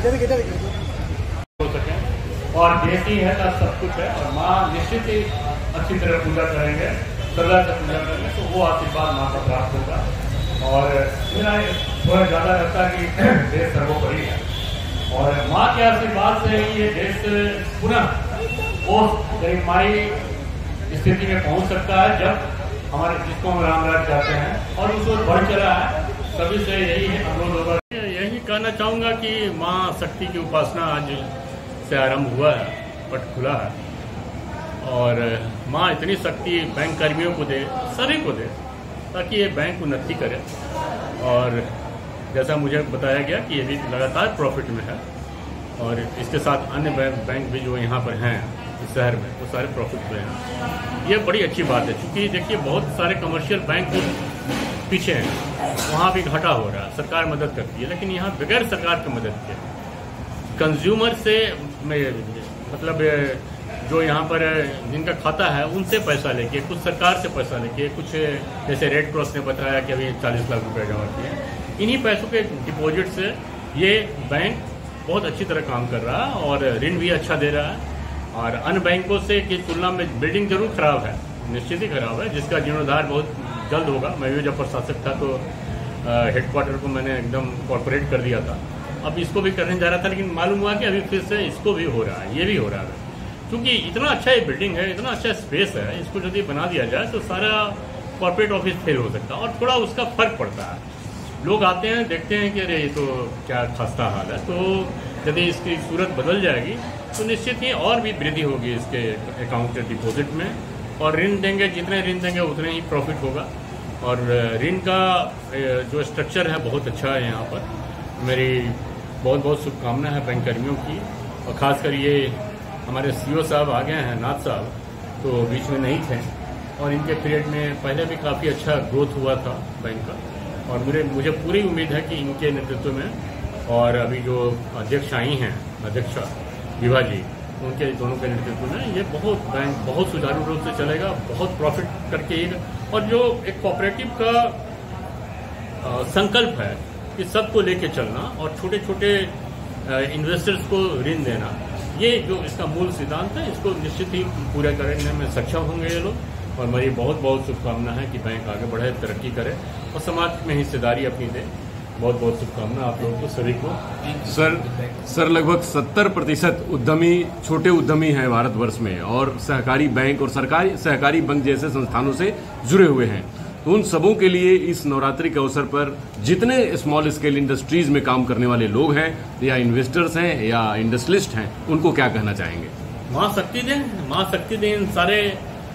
हो सके और देश ही है तो सब कुछ है। और माँ निश्चित ही अच्छी तरह पूजा करेंगे, श्रद्धा से पूजा करेंगे तो वो आशीर्वाद माँ का प्राप्त होगा। और मेरा थोड़ा ज़्यादा रहता है कि देश सर्वोपरि है और माँ के आशीर्वाद से ही ये देश पुनः वो गरिमाई स्थिति में पहुँच सकता है जब हमारे जिसको हम राम राज्य चाहते हैं और उसको बढ़ चला है। सभी से यही अनुरोध होगा। यही कहना चाहूँगा कि माँ शक्ति की उपासना आज से आरंभ हुआ है, पट खुला है और माँ इतनी शक्ति बैंक कर्मियों को दे, सभी को दे, ताकि ये बैंक उन्नति करे। और जैसा मुझे बताया गया कि ये भी लगातार प्रॉफिट में है और इसके साथ अन्य बैंक भी जो यहाँ पर हैं इस शहर में वो सारे प्रॉफिट में हैं। ये बड़ी अच्छी बात है क्योंकि देखिए बहुत सारे कमर्शियल बैंक पीछे हैं, वहाँ भी घाटा हो रहा है, सरकार मदद करती है, लेकिन यहाँ बगैर सरकार की मदद के कंज्यूमर से मतलब जो यहाँ पर जिनका खाता है उनसे पैसा लेके, कुछ सरकार से पैसा लेके, कुछ जैसे रेड क्रॉस ने बताया कि अभी 40 लाख रुपए जमा किए, इन्हीं पैसों के डिपॉजिट से ये बैंक बहुत अच्छी तरह काम कर रहा है और ऋण भी अच्छा दे रहा है। और अन्य बैंकों से की तुलना में बिल्डिंग जरूर खराब है, निश्चित ही खराब है, जिसका जीर्णोद्धार बहुत जल्द होगा। मैं भी जब प्रशासक था तो हेडक्वार्टर को मैंने एकदम कॉर्पोरेट कर दिया था, अब इसको भी करने जा रहा था, लेकिन मालूम हुआ कि अभी फिर से इसको भी हो रहा है, ये भी हो रहा है क्योंकि इतना अच्छा ये बिल्डिंग है, इतना अच्छा स्पेस है, इसको यदि बना दिया जाए तो सारा कॉर्पोरेट ऑफिस फेल हो सकता है और थोड़ा उसका फर्क पड़ता है। लोग आते हैं देखते हैं कि अरे ये तो क्या खस्ता हाल है, तो यदि इसकी सूरत बदल जाएगी तो निश्चित ही और भी वृद्धि होगी इसके अकाउंट डिपॉजिट में और ऋण देंगे, जितने ऋण देंगे उतने ही प्रॉफिट होगा। और ऋण का जो स्ट्रक्चर है बहुत अच्छा है यहाँ पर। मेरी बहुत बहुत शुभकामना है बैंक कर्मियों की और ख़ासकर ये हमारे सीओ साहब आ गए हैं, नाथ साहब, तो बीच में नहीं थे और इनके पीरियड में पहले भी काफ़ी अच्छा ग्रोथ हुआ था बैंक का और मुझे पूरी उम्मीद है कि इनके नेतृत्व में और अभी जो अध्यक्ष आई हैं, अध्यक्षा विभा जी, उनके दोनों के नेतृत्व में ये बैंक बहुत सुचारू रूप से चलेगा, बहुत प्रॉफिट करके। और जो एक कोऑपरेटिव का संकल्प है कि सबको लेके चलना और छोटे छोटे इन्वेस्टर्स को ऋण देना, ये जो इसका मूल सिद्धांत है, इसको निश्चित ही पूरा करने में सक्षम होंगे ये लोग। और मेरी बहुत बहुत शुभकामना है कि बैंक आगे बढ़े, तरक्की करे और समाज में हिस्सेदारी अपनी दे। बहुत बहुत शुभकामना आप लोगों को सभी को। सर लगभग 70% उद्यमी छोटे उद्यमी हैं भारतवर्ष में और सहकारी बैंक और सरकारी सहकारी बैंक जैसे संस्थानों से जुड़े हुए हैं, तो उन सबों के लिए इस नवरात्रि के अवसर पर जितने स्मॉल स्केल इंडस्ट्रीज में काम करने वाले लोग हैं या इन्वेस्टर्स हैं या इंडस्ट्रियलिस्ट हैं, उनको क्या कहना चाहेंगे? माँ शक्ति दें इन सारे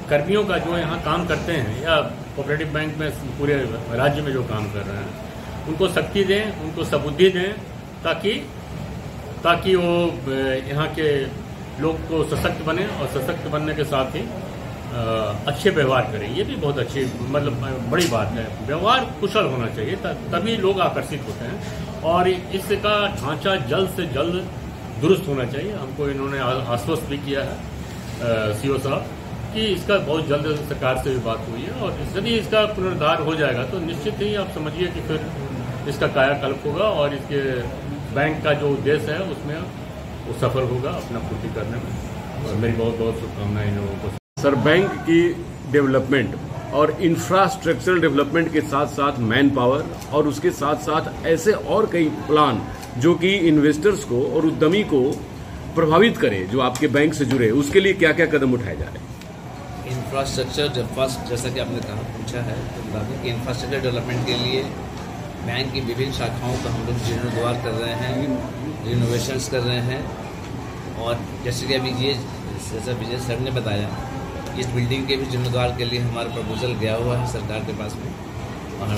कर्मियों का जो यहाँ काम करते हैं या कोऑपरेटिव बैंक में पूरे राज्य में जो काम कर रहे हैं, उनको शक्ति दें, उनको सबुद्धि दें ताकि वो यहाँ के लोग को सशक्त बने और सशक्त बनने के साथ ही अच्छे व्यवहार करें। ये भी बहुत अच्छी मतलब बड़ी बात है, व्यवहार कुशल होना चाहिए, तभी लोग आकर्षित होते हैं और इसका ढांचा जल्द से जल्द दुरुस्त होना चाहिए। हमको इन्होंने आश्वस्त भी किया है सीओ साहब कि इसका बहुत जल्द सरकार से भी बात हुई है और यदि इसका पुनरुद्धार हो जाएगा तो निश्चित ही आप समझिए कि फिर इसका कायाकल्प होगा और इसके बैंक का जो उद्देश्य है उसमें वो सफल होगा अपना पूर्ति करने में। और मेरी बहुत बहुत शुभकामनाएं इन लोगों को। सर, बैंक की डेवलपमेंट और इंफ्रास्ट्रक्चरल डेवलपमेंट के साथ साथ मैन पावर और उसके साथ साथ ऐसे और कई प्लान जो कि इन्वेस्टर्स को और उद्यमी को प्रभावित करे जो आपके बैंक से जुड़े, उसके लिए क्या क्या कदम उठाए जा रहे हैं? इंफ्रास्ट्रक्चर फर्स्ट, जैसा कि आपने पूछा है, तो बता दें कि इंफ्रास्ट्रक्चर डेवलपमेंट के लिए बैंक की विभिन्न शाखाओं का हम लोग जीर्णोद्धार कर रहे हैं, रिनोवेशंस कर रहे हैं। और जैसे कि अभी ये जैसा विजय सर ने बताया, इस बिल्डिंग के भी जीर्णोद्धार के लिए हमारा प्रपोजल गया हुआ है सरकार के पास में और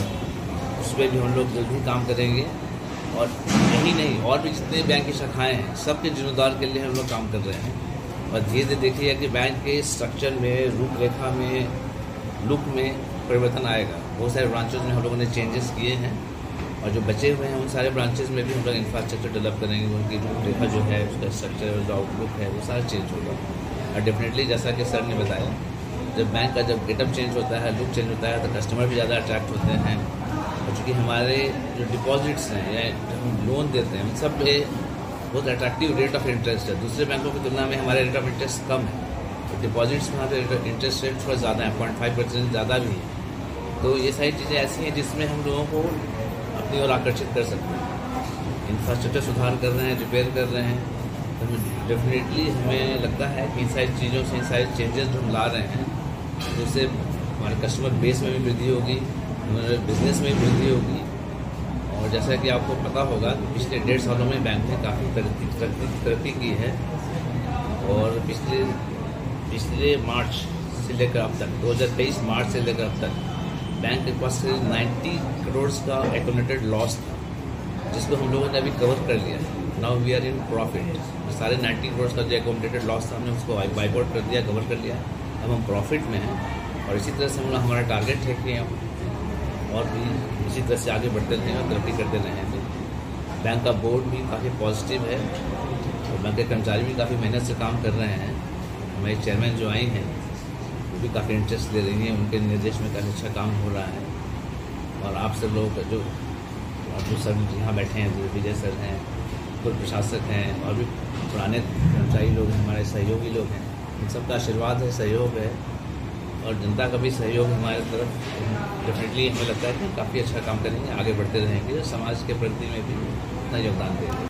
उस पर भी हम लोग जल्द ही काम करेंगे। और यही नहीं, और भी जितने बैंक की शाखाएँ हैं सबके जीर्णोद्धार के लिए हम लोग काम कर रहे हैं। और धीरे धीरे देखिए कि बैंक के स्ट्रक्चर में, रूपरेखा में, लुक में परिवर्तन आएगा। बहुत सारे ब्रांचेस में हम लोगों ने चेंजेस किए हैं और जो बचे हुए हैं उन सारे ब्रांचेस में भी हम लोग इंफ्रास्ट्रक्चर डेवलप करेंगे। उनकी रूपरेखा जो है, उसका स्ट्रक्चर, जो आउटलुक है, वो सारा चेंज होगा। और डेफिनेटली जैसा कि सर ने बताया, जब बैंक का जब गेटअप चेंज होता है, लुक चेंज होता है, तो कस्टमर भी ज़्यादा अट्रैक्ट होते हैं। और चूँकि हमारे जो डिपॉजिट्स हैं या हम लोन देते हैं, उन सब पे बहुत अट्रैक्टिव रेट ऑफ इंटरेस्ट है। दूसरे बैंकों की तुलना में हमारे रेट ऑफ इंटरेस्ट कम है। तो डिपॉजिट्स में हमारे इंटरेस्ट रेट थोड़ा ज़्यादा है, 0.5% ज़्यादा भी है। तो ये सारी चीज़ें ऐसी हैं जिसमें हम लोगों को अपनी ओर आकर्षित कर सकते हैं। इंफ्रास्ट्रक्चर सुधार कर रहे हैं, रिपेयर कर रहे हैं, तो डेफिनेटली हमें लगता है कि इन सारी चीज़ों से, इन सारे चेंजेस जो हम ला रहे हैं, तो उससे हमारे कस्टमर बेस में भी वृद्धि होगी, हमारे बिजनेस में भी वृद्धि होगी। और जैसा कि आपको पता होगा कि पिछले 1.5 सालों में बैंक ने काफ़ी तरक्की की है। और पिछले मार्च से लेकर अब तक, 2023 मार्च से लेकर अब तक बैंक के पास 90 करोड़ का एक्यूमुलेटेड लॉस था, जिसको हम लोगों ने अभी कवर कर लिया। Now we are in profit. सारे 90 करोड़ का जो एक्यूमुलेटेड लॉस था, हमने उसको वाइप आउट कर दिया, कवर कर लिया। अब हम प्रॉफिट में हैं और इसी तरह से हमारा टारगेट है कि हम और भी इसी तरह से आगे बढ़ते रहें और तरक्की करते रहेंगे। बैंक का बोर्ड भी काफ़ी पॉजिटिव है और बैंक के कर्मचारी भी काफ़ी मेहनत से काम कर रहे हैं। हमारे चेयरमैन जो आई हैं वो भी काफ़ी इंटरेस्ट ले रही हैं, उनके निर्देश में काफ़ी अच्छा काम हो रहा है। और आप सब लोग जो सर यहाँ बैठे हैं, जो विजय सर हैं, पूर्व प्रशासक हैं और भी पुराने कर्मचारी लोग हैं, हमारे सहयोगी लोग हैं, इन सबका आशीर्वाद है, सहयोग है और जनता का भी सहयोग हमारे तरफ। डेफिनेटली हमें लगता है कि काफ़ी अच्छा काम करेंगे, आगे बढ़ते रहेंगे और समाज के प्रगति में भी अपना योगदान देंगे।